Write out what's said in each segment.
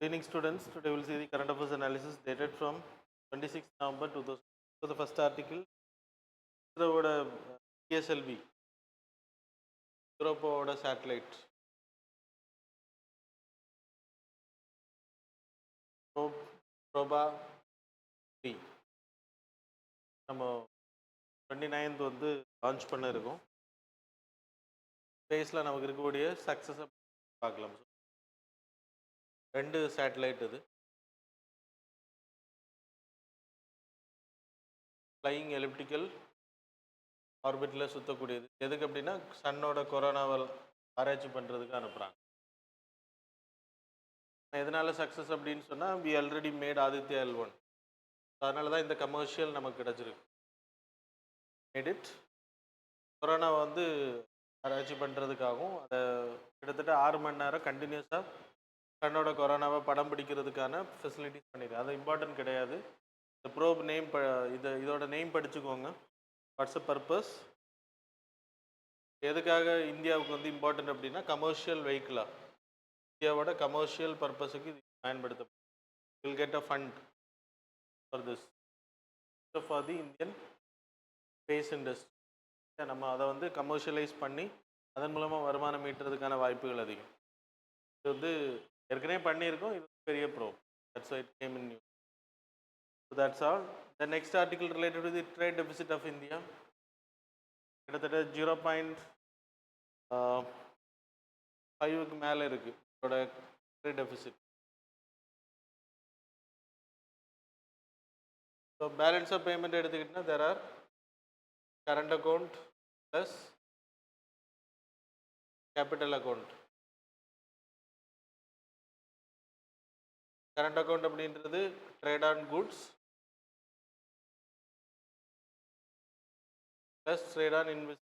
Good evening, students. Today we will see the current affairs analysis dated from 26th November 2000. So the first article, ISRO-வோட PSLV, யூரோப்போட satellite Proba 3 நம்ம 29th வந்து launch பண்ண இருக்கோம். ஸ்பேஸில் நமக்கு இருக்கக்கூடிய சக்ஸஸை பார்க்கலாம். ரெண்டு சேட்டலைட் இது, ஃப்ளையிங் எலிப்டிக்கல் ஆர்பிட்டில் சுற்றக்கூடியது. எதுக்கு அப்படின்னா சன்னோட கொரோனாவை ஆராய்ச்சி பண்ணுறதுக்கு அனுப்புகிறாங்க. எதனால சக்ஸஸ் அப்படின்னு சொன்னால் we already made Aditya L1, அதனால தான் இந்த கமர்ஷியல் நமக்கு கிடச்சிருக்கு. மேட் இட் கொரோனா வந்து ஆராய்ச்சி பண்ணுறதுக்காகவும் அதை கிட்டத்தட்ட 6 மணி நேரம் கண்டினியூஸாக தன்னோட கொரோனாவை படம் பிடிக்கிறதுக்கான ஃபெசிலிட்டிஸ் பண்ணிடுது. அது இம்பார்ட்டன்ட் கிடையாது. இந்த ப்ரோப் நேம் இதோட நேம் படிச்சுக்கோங்க. வாட்ஸ் அ பர்பஸ், எதுக்காக இந்தியாவுக்கு வந்து இம்பார்ட்டன்ட் அப்படின்னா கமர்ஷியல் வெஹிக்கிளாக இந்தியாவோட கமர்ஷியல் பர்பஸுக்கு இது பயன்படுத்தப்படும். Will get a fund for this for the Indian space industry. நம்ம அதை வந்து கமர்ஷியலைஸ் பண்ணி அதன் மூலமாக வருமானம் ஈட்டுறதுக்கான வாய்ப்புகள் அதிகம். இது வந்து ஏற்கனவே பண்ணியிருக்கோம். இது பெரிய probe. That's why it came in new. So that's all. The next article related to the trade deficit of India. கிட்டத்தட்ட 0.5க்கு மேலே இருக்குது இதோட trade deficit. So balance of payment எடுத்துக்கிட்டிங்கன்னா there are current account plus capital account. Current account அப்படின்றது trade on goods plus trade on invest,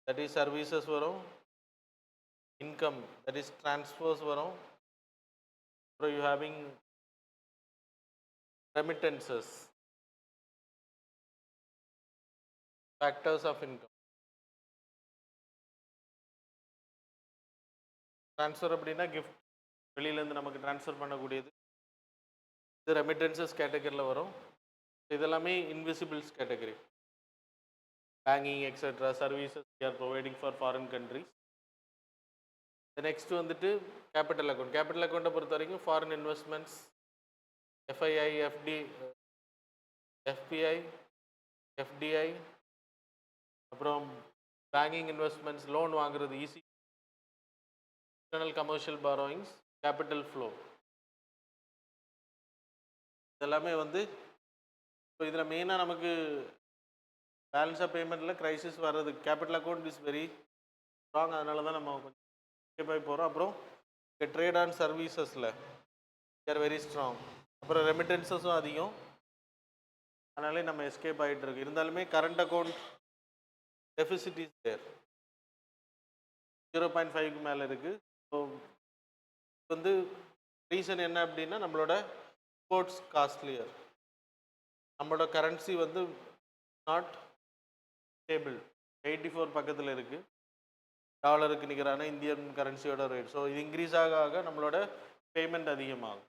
that is services வரும். Income that is transfers வரும். அப்புறம் you having remittances, factors of income. Transfer அப்படின்னா gift, வெளியிலேருந்து நமக்கு transfer பண்ணக்கூடியது. இது remittances category வரும். இதெல்லாமே invisibles category. Banking etcetera services we are providing for foreign countries. Next வந்துட்டு கேபிட்டல் அக்கௌண்ட். கேபிட்டல் அக்கௌண்ட்டை பொறுத்த வரைக்கும் foreign investments, FII, FPI, FDI, அப்புறம் பேங்கிங் இன்வெஸ்ட்மெண்ட்ஸ், லோன் வாங்குறது, easy, external commercial borrowings, capital flow, இதெல்லாமே வந்து இப்போ இதில் மெயினாக நமக்கு பேலன்ஸ் ஆஃப் பேமெண்ட்டில் க்ரைசிஸ் வர்றது capital account is very strong. அதனால தான் நம்ம கொஞ்சம் போய் போகிறோம். அப்புறம் ட்ரேட் ஆன் சர்வீசஸில் ஆர் வெரி ஸ்ட்ராங். அப்புறம் ரெமிட்டன்ஸஸும் அதிகம், அதனாலே நம்ம எஸ்கேப் ஆகிட்டு இருக்கு. இருந்தாலுமே current account deficit is there, 0.5க்கு மேலே இருக்குது. ஸோ வந்து ரீசன் என்ன அப்படின்னா நம்மளோட இம்போர்ட்ஸ் காஸ்ட்லியர், நம்மளோட கரன்சி வந்து நாட் ஸ்டேபிள். 84 பக்கத்தில் இருக்குது டாலருக்கு நிகரான இந்தியன் கரன்சியோட ரேட். ஸோ இது இன்க்ரீஸ் ஆக ஆக நம்மளோட பேமெண்ட் அதிகமாகும்,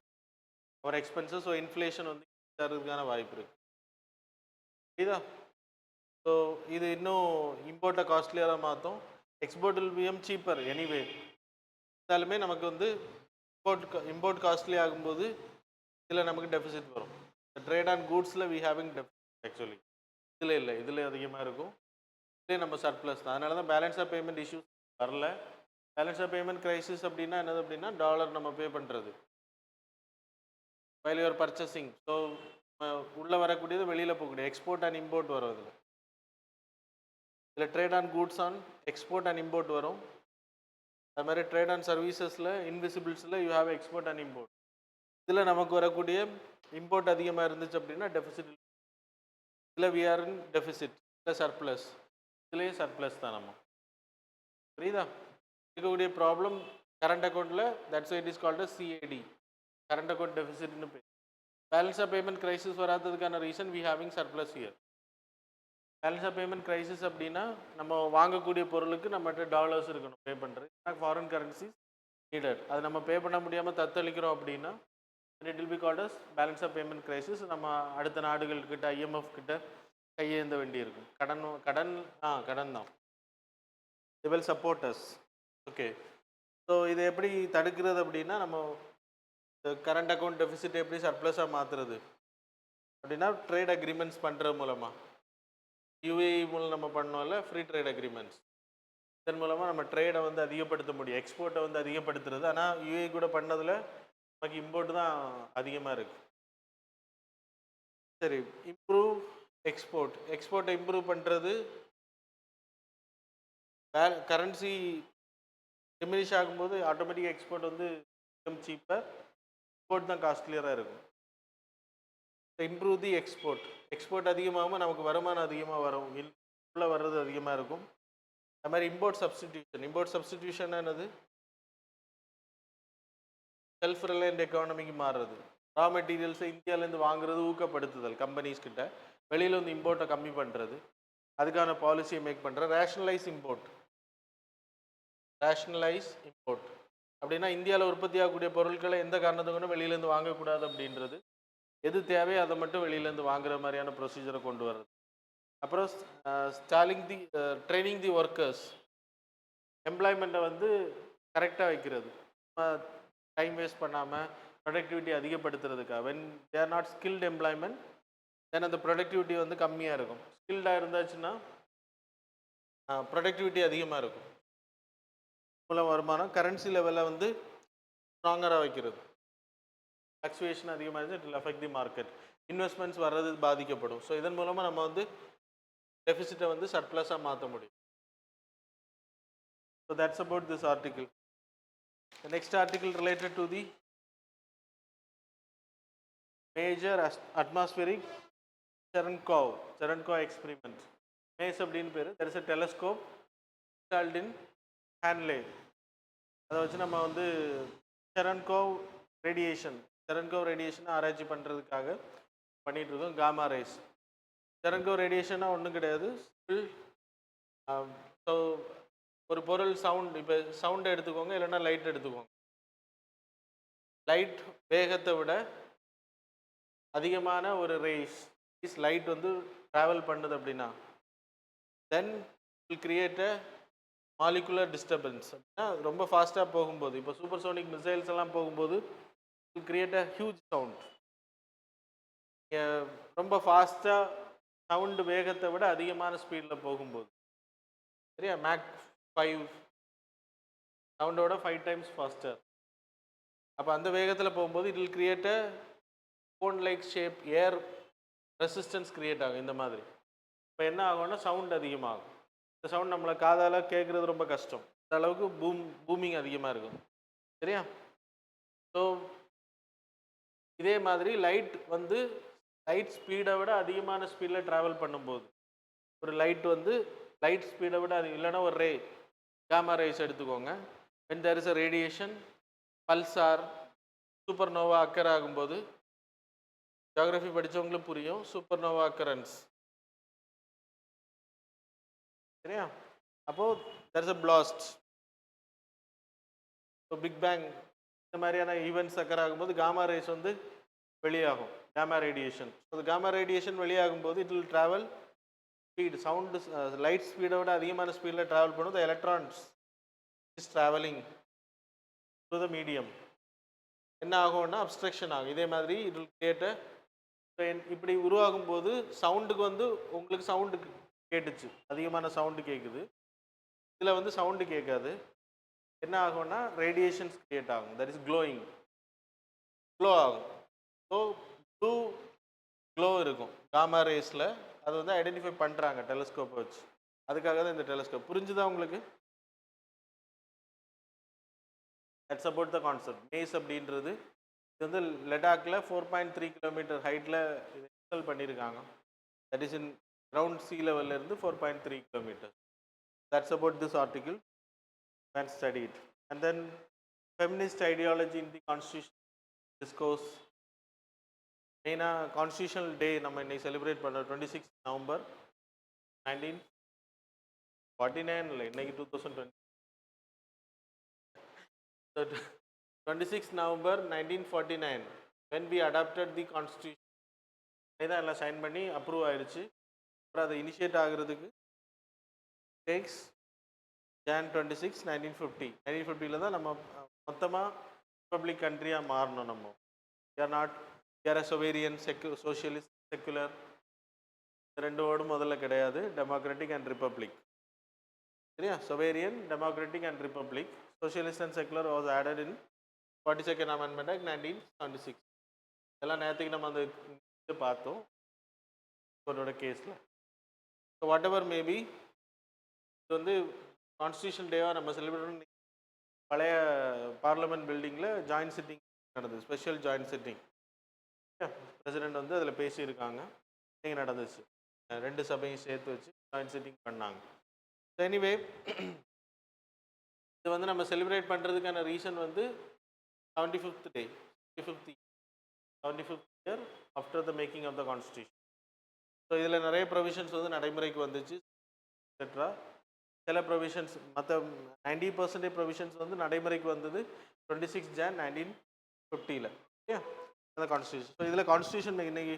ஒரு எக்ஸ்பென்சஸ். ஸோ இன்ஃப்ளேஷன் வந்து தரதுக்கான வாய்ப்பு இருக்குது. புரியுதா? ஸோ இது இன்னும் இம்போர்ட்டை காஸ்ட்லியராக மாற்றும். Export will PM cheaper anyway. இருந்தாலுமே நமக்கு வந்து இம்போர்ட் காஸ்ட்லி ஆகும்போது இதில் நமக்கு டெபிசிட் வரும். ட்ரேட் ஆன் கூட்ஸில் வி ஹேவிங் டெபிசிட். ஆக்சுவலி இதில் இல்லை, இதில் அதிகமாக இருக்கும். இதே நம்ம சர்ப்ளஸ் தான். அதனால தான் பேலன்ஸ் ஆஃப் பேமெண்ட் இஷ்யூஸ் வரல. பேலன்ஸ் ஆஃப் பேமெண்ட் கிரைசிஸ் அப்படின்னா என்னது அப்படின்னா டாலர் நம்ம பே பண்ணுறது வைல் யுவர் பர்ச்சேசிங். ஸோ உள்ளே வரக்கூடியது வெளியில் போகக்கூடிய எக்ஸ்போர்ட் அண்ட் இம்போர்ட் வரும். இதில் trade on goods on export and import வரும். அது மாதிரி ட்ரேட் ஆன் சர்வீசஸில் இன்விசிபிள்ஸில் you have export and import. இதில் நமக்கு வரக்கூடிய இம்போர்ட் அதிகமாக இருந்துச்சு அப்படின்னா டெபிசிட். இதில் வி ஆர் இன் டெபிசிட், இல்லை சர்ப்ளஸ். இதுலேயே சர்ப்ளஸ் தான் நம்ம. புரியுதா? இருக்கக்கூடிய ப்ராப்ளம் கரண்ட் அக்கௌண்ட்டில், that's it is called CAD, current account டெபிசிட்னு பேர். பேலன்ஸ் ஆஃப் பேமெண்ட் கிரைசிஸ் வராததுக்கான reason we having surplus here. Balance of payment crisis அப்படின்னா நம்ம வாங்கக்கூடிய பொருளுக்கு நம்மகிட்ட டாலர்ஸ் இருக்கணும் பே பண்ணுறது. Foreign currencies needed. அது நம்ம பே பண்ண முடியாமல் தத்தளிக்கிறோம் அப்படின்னா it will be called as balance of payment crisis. நம்ம அடுத்த நாடுகள் கிட்ட IMF கிட்ட கையேந்த வேண்டியிருக்கும். கடன் தான். they will support us. Okay. So இதை எப்படி தடுக்கிறது அப்படின்னா நம்ம கரண்ட் அக்கௌண்ட் டெபிசிட் எப்படி சர்ப்ளஸாக மாற்றுறது அப்படின்னா ட்ரேட் அக்ரிமெண்ட்ஸ் பண்ணுறது மூலமாக UAE மூலம் நம்ம பண்ணோம்ல ஃப்ரீ ட்ரேட் அக்ரிமெண்ட்ஸ். இதன் மூலமாக நம்ம ட்ரேடை வந்து அதிகப்படுத்த முடியும், எக்ஸ்போர்ட்டை வந்து அதிகப்படுத்துறது. ஆனால் UAE கூட பண்ணதில் நமக்கு இம்போர்ட் தான் அதிகமாக இருக்குது. சரி, இம்ப்ரூவ் எக்ஸ்போர்ட்டை இம்ப்ரூவ் பண்ணுறது கரன்சி டிமினிஷ் ஆகும்போது ஆட்டோமேட்டிக் எக்ஸ்போர்ட் வந்து சீப்பர், இம்போர்ட் தான் காஸ்ட்லியராக இருக்கும். இம்ப்ரூவ் தி எக்ஸ்போர்ட் அதிகமாகும், நமக்கு வருமானம் அதிகமாக வரும், உள்ளே வர்றது அதிகமாக இருக்கும். அது மாதிரி இம்போர்ட் சப்ஸ்டிடியூஷன் என்னது? செல்ஃப் ரிலையன்ட் எக்கானமிக்கு மாறுறது. ரா மெட்டீரியல்ஸை இந்தியாவிலேருந்து வாங்குறது ஊக்கப்படுத்துதல் கம்பெனிஸ் கிட்ட, வெளியில் வந்து இம்போர்ட்டை கம்மி பண்ணுறது, அதுக்கான பாலிசியை மேக் பண்ணுற. ரேஷனலைஸ் இம்போர்ட் அப்படின்னா இந்தியாவில் உற்பத்தி ஆகக்கூடிய பொருட்களை எந்த காரணத்தை கொண்டு வெளியிலேருந்து வாங்கக்கூடாது அப்படின்றது, எது தேவையோ அதை மட்டும் வெளியிலேருந்து வாங்குற மாதிரியான ப்ரொசீஜரை கொண்டு வர்றது. அப்புறம் ட்ரைனிங் தி ஒர்க்கர்ஸ், எம்ப்ளாய்மெண்ட்டை வந்து கரெக்டாக வைக்கிறது, டைம் வேஸ்ட் பண்ணாமல் ப்ரொடக்டிவிட்டி அதிகப்படுத்துறதுக்காக. When they are not skilled employment then அந்த ப்ரொடக்டிவிட்டி வந்து கம்மியாக இருக்கும். ஸ்கில்டாக இருந்தாச்சுன்னா ப்ரொடக்டிவிட்டி அதிகமாக இருக்கும், மூலம் வருமானம். கரன்சி லெவலில் வந்து ஸ்ட்ராங்கராக வைக்கிறது. ஃப்ளக்சுவேஷன் அதிகமாக இருந்து it will affect the market, investments வர்றது பாதிக்கப்படும். ஸோ இதன் மூலமாக நம்ம வந்து டெபிசிட்டை வந்து சர்ப்ளஸாக மாற்ற முடியும். So that's about this article. The next article related to the major atmospheric Cherenkov experiment. MACE அப்படின்னு பேர். there is a telescope installed in Hanley. அதை வச்சு நம்ம வந்து Cherenkov ரேடியேஷன் ஆராய்ச்சி பண்ணுறதுக்காக பண்ணிகிட்டு இருக்கோம். Gamma race. Cherenkov ரேடியேஷன்னா ஒன்றும் கிடையாது. ஸோ ஒரு பொருள் சவுண்ட், இப்போ சவுண்டை எடுத்துக்கோங்க, இல்லைன்னா லைட் எடுத்துக்கோங்க. லைட் வேகத்தை விட அதிகமான ஒரு லைட் வந்து ட்ராவல் பண்ணுது அப்படின்னா then will create a molecular disturbance. அப்படின்னா ரொம்ப ஃபாஸ்ட்டாக போகும்போது, இப்போ சூப்பர்சோனிக் மிசைல்ஸ் எல்லாம் போகும்போது will create a huge sound. ரொம்ப ஃபாஸ்ட்டாக சவுண்டு வேகத்தை விட அதிகமான ஸ்பீடில் போகும்போது, சரியா, மேக் 5 சவுண்டோட 5 times ஃபாஸ்டர். அப்போ அந்த வேகத்தில் போகும்போது it will create a cone like shape, air resistance create ஆகும் இந்த மாதிரி. இப்போ என்ன ஆகும்னா சவுண்ட் அதிகமாகும். இந்த சவுண்ட் நம்மளை காதால் கேட்குறது ரொம்ப கஷ்டம், அந்த அளவுக்கு பூமிங் அதிகமாக இருக்கும், சரியா. ஸோ இதே மாதிரி லைட் ஸ்பீடை விட அதிகமான ஸ்பீடில் ட்ராவல் பண்ணும்போது, ஒரு லைட் ஸ்பீடை விட அது இல்லைன்னா ஒரு காமா ரேஸ் எடுத்துக்கோங்க. when there is a radiation pulsar supernova occur ஆகும்போது, ஜியாகிரஃபி படித்தவங்களுக்கு புரியும், சூப்பர்னோவா அக்கரன்ஸ், சரியா. அப்போது there is a blast, so big bang இந்த மாதிரியான ஈவெண்ட்ஸ் அக்கர் ஆகும்போது காமா ரேஸ் வந்து வெளியாகும், gamma radiation. So gamma radiation வெளியாகும்போது it will travel speed, sound light ஸ்பீடை விட அதிகமான ஸ்பீடில் ட்ராவல் பண்ணும். The electrons is travelling to the medium. என்ன ஆகும்னா அப்ஸ்ட்ரக்ஷன் ஆகும். இதே மாதிரி இட் வில் கிரியேட் இப்படி உருவாகும் போது சவுண்டுக்கு வந்து உங்களுக்கு சவுண்டு கேட்டுச்சு, அதிகமான சவுண்டு கேட்குது, இதில் வந்து சவுண்டு கேட்காது. என்ன ஆகும்னா ரேடியேஷன்ஸ் கிரியேட் ஆகும், தட் இஸ் க்ளோ ஆகும். ஸோ க்ளோ இருக்கும் காமா ரேஸில். அது வந்து ஐடென்டிஃபை பண்ணுறாங்க டெலஸ்கோப்பை வச்சு. அதுக்காக தான் இந்த டெலஸ்கோப். புரிஞ்சுதா உங்களுக்கு? That's about the concept. MACE அப்படின்றது இது வந்து லடாக்கில் 4.3 கிலோமீட்டர் ஹைட்டில் இன்ஸ்டால் பண்ணியிருக்காங்க. That is in ground sea லெவல்லேருந்து 4.3 kilometre. That's about this article and study it. And then feminist ideology in the constitution discourse. மெயினாக கான்ஸ்டியூஷனல் டே நம்ம இன்னைக்கு செலிப்ரேட் பண்ணுறோம் 26 நவம்பர் 1949 இல்லை, இன்னைக்கு 2020. So 26 November 1949 when we adopted the constitution. இதான் எல்லாம் sign பண்ணி அப்ரூவ் ஆயிடுச்சு. அப்புறம் அதை இனிஷியேட் ஆகுறதுக்கு டேக்ஸ் Jan 26 1950. 1950 தான் நம்ம மொத்தமாக ரிப்பப்ளிக் கண்ட்ரியாக மாறணும். நம்ம we are a sovereign socialist secular. ரெண்டு வேர்டும் முதல்ல கிடையாது, டெமோக்ராட்டிக் அண்ட் ரிப்பப்ளிக். சரியா? sovereign, democratic and republic. Socialist and secular was added in 42nd Amendment Act 1976. எல்லாம் நேற்றுக்கு நம்ம அந்த இது பார்த்தோம் கோர்ட்டோட கேஸில். ஸோ வாட் எவர் மேபி இது வந்து கான்ஸ்டியூஷன் டேவாக நம்ம செலிப்ரேட் பழைய பார்லமெண்ட் பில்டிங்கில் ஜாயின்ட் சிட்டிங் நடந்தது, ஸ்பெஷல் ஜாயின்ட் சிட்டிங். பிரசிடெண்ட் வந்து அதில் பேசியிருக்காங்க, இங்கே நடந்துச்சு. ரெண்டு சபையும் சேர்த்து வச்சு ஜாயின்ட் சிட்டிங் பண்ணாங்க. எனிவே இது வந்து நம்ம செலிப்ரேட் பண்ணுறதுக்கான ரீசன் வந்து 75th day, 75th year after the making of the constitution. So இதில் நிறைய ப்ரொவிஷன்ஸ் வந்து நடைமுறைக்கு வந்துச்சு எக்ஸெட்ரா. சில ப்ரொவிஷன்ஸ் மற்ற 90% ப்ரொவிஷன்ஸ் வந்து நடைமுறைக்கு வந்தது 26 Jan 1950 ஓகே அந்த கான்ஸ்டியூஷன். ஸோ இதில் கான்ஸ்டியூஷன் இன்னைக்கு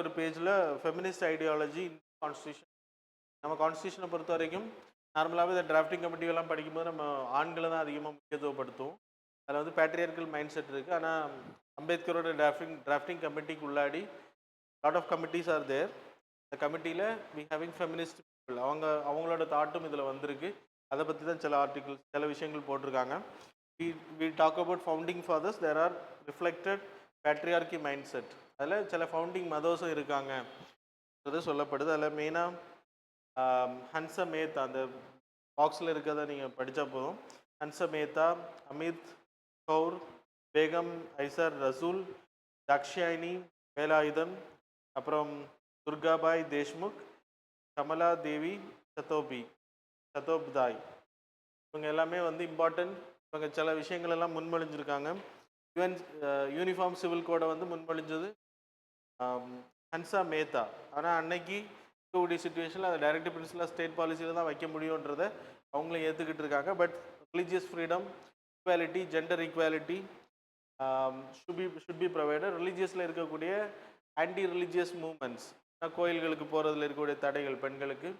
ஒரு பேஜில் ஃபெமினிஸ்ட் ஐடியாலஜி கான்ஸ்டியூஷன். நம்ம கான்ஸ்டியூஷனை பொறுத்த வரைக்கும் நார்மலாகவே இந்த டிராஃப்டிங் கமிட்டியெல்லாம் படிக்கும்போது நம்ம ஆண்களை தான் அதிகமாக முக்கியத்துவப்படுத்துவோம். அதில் வந்து பேட்ரியார்கல் மைண்ட் செட் இருக்குது. ஆனால் அம்பேத்கரோட டிராஃப்டிங் கமிட்டிக்கு உள்ளாடி lot of committees are there. இந்த கமிட்டியில் வி ஹேவிங் ஃபெமினிஸ்ட் பீப்புள், அவங்களோட தாட்டும் இதில் வந்திருக்கு. அதை பற்றி தான் சில ஆர்டிகிள்ஸ் சில விஷயங்கள் போட்டிருக்காங்க. We talk about founding fathers, there are reflected patriarchy mindset. அதில் சில ஃபவுண்டிங் மதர்ஸும் இருக்காங்க சொல்லப்படுது. அதில் மெயினாக ஹன்ச மேத்தா, அந்த பாக்ஸில் இருக்கிறத நீங்கள் படித்தா போதும். ஹன்ச மேத்தா, அமித் கௌர், பேகம் ஐசர் ரசூல், தாக்ஷாயினி வேலாயுதம், அப்புறம் துர்காபாய் தேஷ்முக், கமலா தேவி சதோப்தாய், இவங்க எல்லாமே வந்து இம்பார்ட்டன்ட். இவங்க சில விஷயங்கள் எல்லாம் முன்மொழிஞ்சிருக்காங்க. ஈவன் யூனிஃபார்ம் சிவில் கோடை வந்து முன்மொழிஞ்சது ஹன்சா மேத்தா. ஆனால் அன்னைக்கு இருக்கக்கூடிய சுச்சுவேஷனில் அதை டைரக்ட் பிரின்சிபலாக ஸ்டேட் பாலிசியில் தான் வைக்க முடியுன்றதை அவங்களும் ஏற்றுக்கிட்டு இருக்காங்க. But religious freedom, equality, gender equality should be provided. ரிலீஜியஸில் இருக்கக்கூடிய ஆன்டி ரிலீஜியஸ் மூமெண்ட்ஸ், கோயில்களுக்கு போகிறதுல இருக்கக்கூடிய தடைகள் பெண்களுக்கு,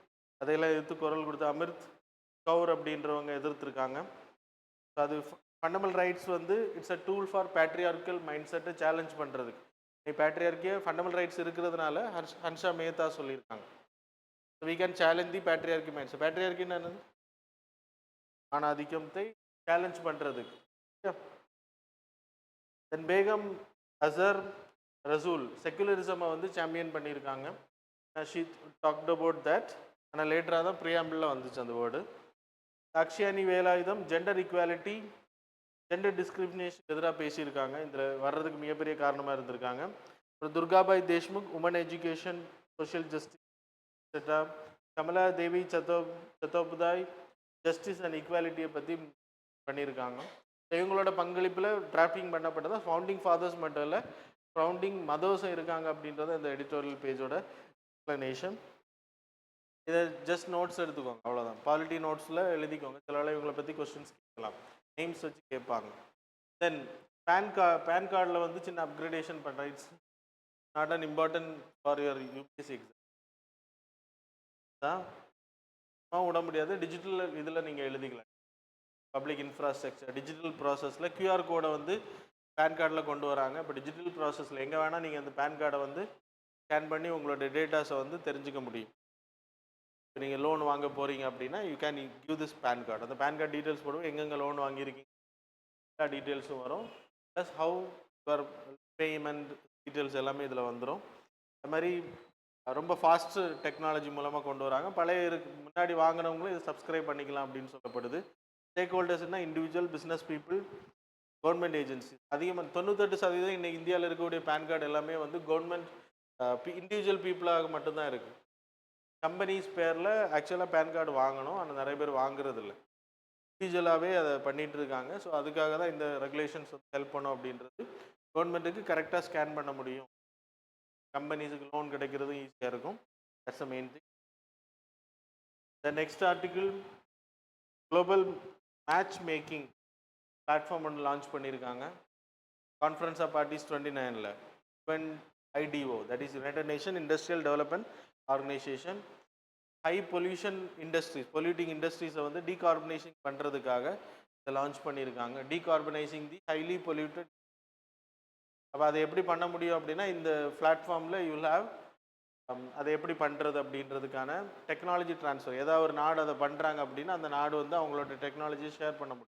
அதையெல்லாம் எதிர்த்து குரல் கொடுத்த அமிர்த் கௌர் அப்படின்றவங்க எதிர்த்துருக்காங்க. ஸோ அது ஃபண்டமெண்டல் ரைட்ஸ் வந்து it's a tool for patriarchal mind செட்டை சேலஞ்ச் பண்ணுறதுக்கு. பேட்ரியார்க்கிய ஃபண்டமெண்டல் ரைட்ஸ் இருக்கிறதுனால ஹன்ஷா மேத்தா சொல்லியிருக்காங்க. We can challenge the patriarchy minds. பேட்ரியார்கின்னு என்னது? ஆணாதிக்கத்தை சேலஞ்ச் பண்ணுறதுக்கு. தென் பேகம் அசர் ரசூல் செக்குலரிசமை வந்து சாம்பியன் பண்ணியிருக்காங்க. She talked about that. ஆனால் லேட்டராக தான் ப்ரியாம்பிளில் வந்துச்சு அந்த word. Dakshayani Velayudhan gender equality, gender discrimination எதிராக பேசியிருக்காங்க. இதில் வர்றதுக்கு மிகப்பெரிய காரணமாக இருந்திருக்காங்க. அப்புறம் Durgabai Deshmukh woman education, social justice etcetera. Kamala Devi Chattopadhyay justice and ஈக்வாலிட்டியை பற்றி பண்ணியிருக்காங்க. இவங்களோட பங்களிப்பில் டிராஃப்டிங் பண்ணப்பட்டது. ஃபவுண்டிங் ஃபாதர்ஸ் மட்டும் இல்லை, ஃபவுண்டிங் மதர்ஸும் இருக்காங்க அப்படின்றது இந்த எடிட்டோரியல் பேஜோட எக்ஸ்ப்ளனேஷன். இதை ஜஸ்ட் நோட்ஸ் எடுத்துக்கோங்க, அவ்வளோதான். பாலிட்டி நோட்ஸில் எழுதிக்கோங்க. சில வேளை இவங்களை பற்றி கொஸ்டின்ஸ் கேட்கலாம், நேம்ஸ் வச்சு கேட்பாங்க. தென் பேன் கார்டில் வந்து சின்ன அப்கிரேடேஷன் பண்ணுறேன். It's not an important for your UPSC exam தான் விட முடியாது. டிஜிட்டல் இதில் நீங்கள் எழுதிக்கலாம். பப்ளிக் இன்ஃப்ராஸ்ட்ரக்சர் டிஜிட்டல் ப்ராசஸில் QR கோடை வந்து பேன் கார்டில் கொண்டு வராங்க. இப்போ டிஜிட்டல் ப்ராசஸில் எங்கே வேணால் நீங்கள் அந்த பேன் கார்டை வந்து ஸ்கேன் பண்ணி உங்களோட டேட்டாஸை வந்து தெரிஞ்சுக்க முடியும். இப்போ நீங்கள் லோன் வாங்க போகிறீங்க அப்படின்னா you can give this PAN card. அந்த பேன் கார்டு டீட்டெயில்ஸ் போடுவோம், எங்கெங்கே லோன் வாங்கியிருக்கீங்க எல்லா டீட்டெயில்ஸும் வரும். Plus how your payment details எல்லாமே இதில் வந்துடும். அது மாதிரி ரொம்ப ஃபாஸ்ட்டு டெக்னாலஜி மூலமாக கொண்டு வராங்க. முன்னாடி வாங்கினவங்களும் இதை சப்ஸ்கிரைப் பண்ணிக்கலாம் அப்படின்னு சொல்லப்படுது. ஸ்டேக் ஹோல்டர்ஸ்னால் individual, business people, government agency. அதிகமாக 98% இன்னைக்கு இந்தியாவில் இருக்கக்கூடிய பேன் கார்டு எல்லாமே வந்து கவர்மெண்ட் இண்டிவிஜுவல் பீப்புளாக மட்டும்தான் இருக்குது. கம்பெனிஸ் பேரில் ஆக்சுவலாக பேன் கார்டு வாங்கணும், ஆனால் நிறைய பேர் வாங்குறது இல்லை, இண்டிவிஜுவலாகவே அதை பண்ணிகிட்டு இருக்காங்க. ஸோ அதுக்காக தான் இந்த ரெகுலேஷன்ஸ் ஹெல்ப் பண்ணும் அப்படின்றது. கவர்மெண்ட்டுக்கு கரெக்டாக ஸ்கேன் பண்ண முடியும், கம்பெனிஸுக்கு லோன் கிடைக்கிறதும் ஈஸியாக இருக்கும். That's the main thing. The next article, global match making platform ஒன்று லான்ச் பண்ணியிருக்காங்க. கான்ஃபரன்ஸ் ஆஃப் பார்ட்டிஸ் 29ல் UNIDO, that is United Nation Industrial Development Organisation, high pollution industries, polluting இண்டஸ்ட்ரீஸை வந்து டீகார்பனைசிங் பண்ணுறதுக்காக இதை லான்ச் பண்ணியிருக்காங்க. Decarbonising the highly polluted. அப்போ அதை எப்படி பண்ண முடியும் அப்படின்னா, இந்த பிளாட்ஃபார்மில் யூ வில் ஹேவ் அதை எப்படி பண்ணுறது அப்படின்றதுக்கான டெக்னாலஜி ட்ரான்ஸ்ஃபர். ஏதாவது ஒரு நாடு அதை பண்ணுறாங்க அப்படின்னா அந்த நாடு வந்து அவங்களோட டெக்னாலஜியை ஷேர் பண்ண முடியும்.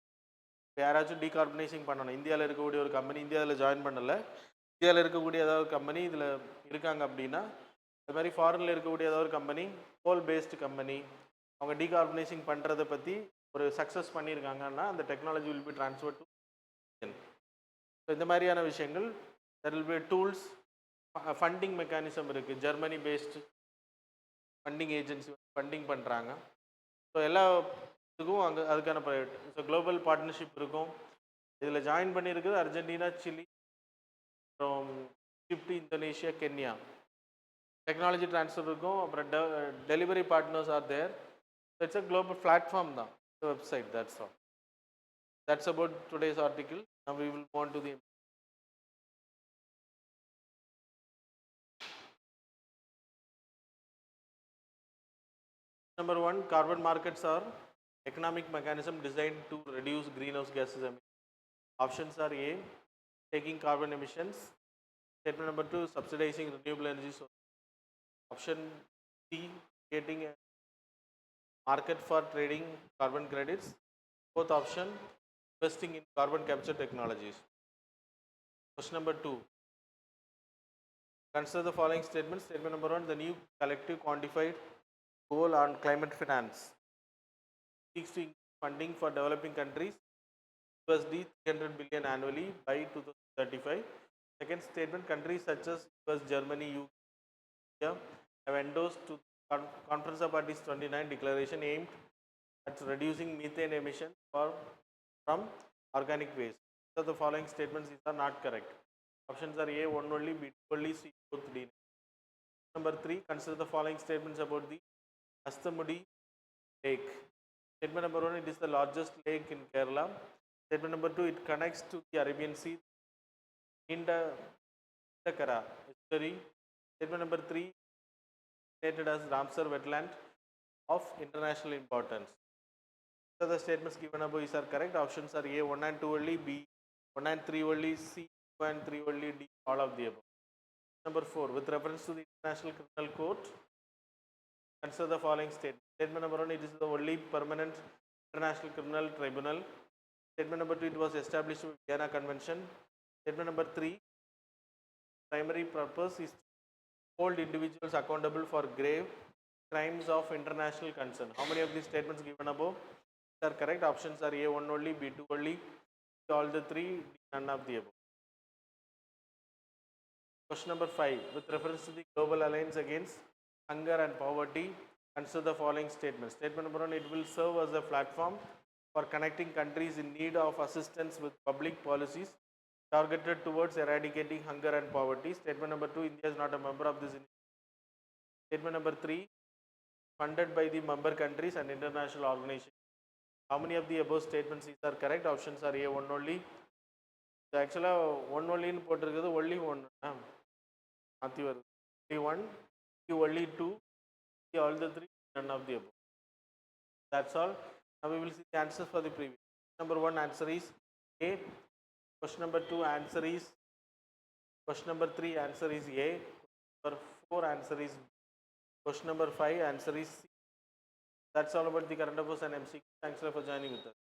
யாராச்சும் டீகார்பனைசிங் பண்ணணும், இந்தியாவில் இருக்கக்கூடிய ஒரு கம்பெனி இந்தியாவில் ஜாயின் பண்ணலை, இந்தியாவில் இருக்கக்கூடிய ஏதாவது கம்பெனி இதில் இருக்காங்க அப்படின்னா, அது மாதிரி ஃபாரினில் இருக்கக்கூடிய ஏதாவது ஒரு கம்பெனி, கோல் பேஸ்டு கம்பெனி, அவங்க டீகார்பனைசிங் பண்ணுறதை பற்றி ஒரு சக்ஸஸ் பண்ணியிருக்காங்கன்னா அந்த technology will be transfer to. So இந்த மாதிரியான விஷயங்கள். There will be tools. Funding mechanism இருக்குது, Germany based funding agency funding பண்ணுறாங்க. ஸோ எல்லா இதுக்கும் அங்கே அதுக்கான ஸோ குளோபல் பார்ட்னர்ஷிப் இருக்கும். இதில் ஜாயின் பண்ணியிருக்குது அர்ஜென்டினா, சிலி, அப்புறம் Egypt, Indonesia, Kenya. Technology transfer இருக்கும். அப்புறம் delivery partners are there. It's a global platform தான் website. That's all. That's about today's article. Now we will move on to the number 1. Carbon markets are economic mechanism designed to reduce greenhouse gases emissions. Options are A, taking carbon emissions. Statement number 2, subsidizing renewable energy sources. Option C, creating a market for trading carbon credits. Fourth option, investing in carbon capture technologies. Question number 2. Consider the following statements. Statement number 1, the new collective quantified goal on climate finance seeks to increase funding for developing countries USD 300 billion annually by 2035. Second statement, countries such as US, Germany, UK have endorsed to Conference of Parties 29 declaration aimed at reducing methane emissions from organic waste. So the following statements are not correct. Options are A, 1 only, B, 2 only, C, both, D. Number 3, consider the following statements about the Astamudi Lake. Statement number 1, it is the largest lake in Kerala. Statement number 2, it connects to the Arabian Sea in the Kara estuary. Statement number 3, stated as Ramsar wetland of international importance. So the statements given above are correct. Options are A, 1 and 2 only, B, 1 and 3 only, C, 2 and 3 only, D, all of the above. Number 4, with reference to the International Criminal Court, consider the following statement. Statement number 1, it is the only permanent international criminal tribunal. Statement number 2, it was established with Vienna Convention. Statement number 3, primary purpose is to hold individuals accountable for grave crimes of international concern. How many of these statements given above are correct? Options are A, 1 only, B, 2 only, C, all the 3, D, none of the above. Question number 5, with reference to the Global Alliance Against Hunger and Poverty, consider the following statements. Statement number 1, it will serve as a platform for connecting countries in need of assistance with public policies targeted towards eradicating hunger and poverty. Statement number 2, India is not a member of this initiative. Statement number 3, funded by the member countries and international organizations. How many of the above statements are correct? Options are A, 1 only. Actually 1 only in போட்டிருக்குது, only 1 மாற்றி வருது. only 1, only 2, all the 3, none of the above. That's all. Now we will see the answers for the previous. Number 1 answer is A. Question number 2 answer is, question number 3 answer is A. Number 4 answer is B. Question number 5 answer is C. That's all about the current affairs and MCQ. Thanks for joining with us.